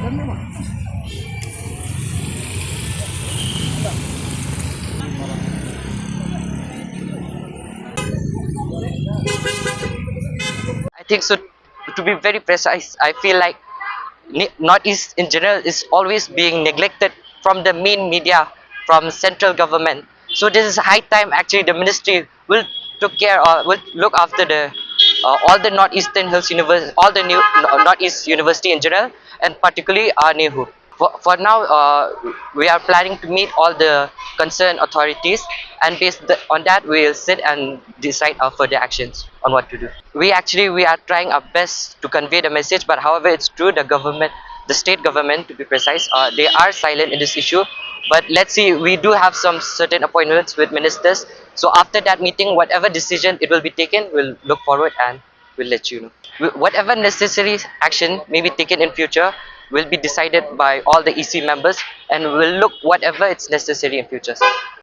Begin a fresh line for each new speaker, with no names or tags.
I think so. To be very precise, I feel like Northeast in general is always being neglected from the main media, from central government. So this is high time actually the ministry will took care or will look after the all the Northeastern Hills University, all the new Northeast University in general, and particularly our Nehu. For now, we are planning to meet all the concerned authorities, and on that, we'll sit and decide our further actions on what to do. We are trying our best to convey the message, but however, it's true the government, the state government, to be precise, they are silent in this issue. But let's see, we do have some certain appointments with ministers. So after that meeting, whatever decision it will be taken, we'll look forward and we'll let you know. Whatever necessary action may be taken in future will be decided by all the EC members, and we'll look whatever it's necessary in future.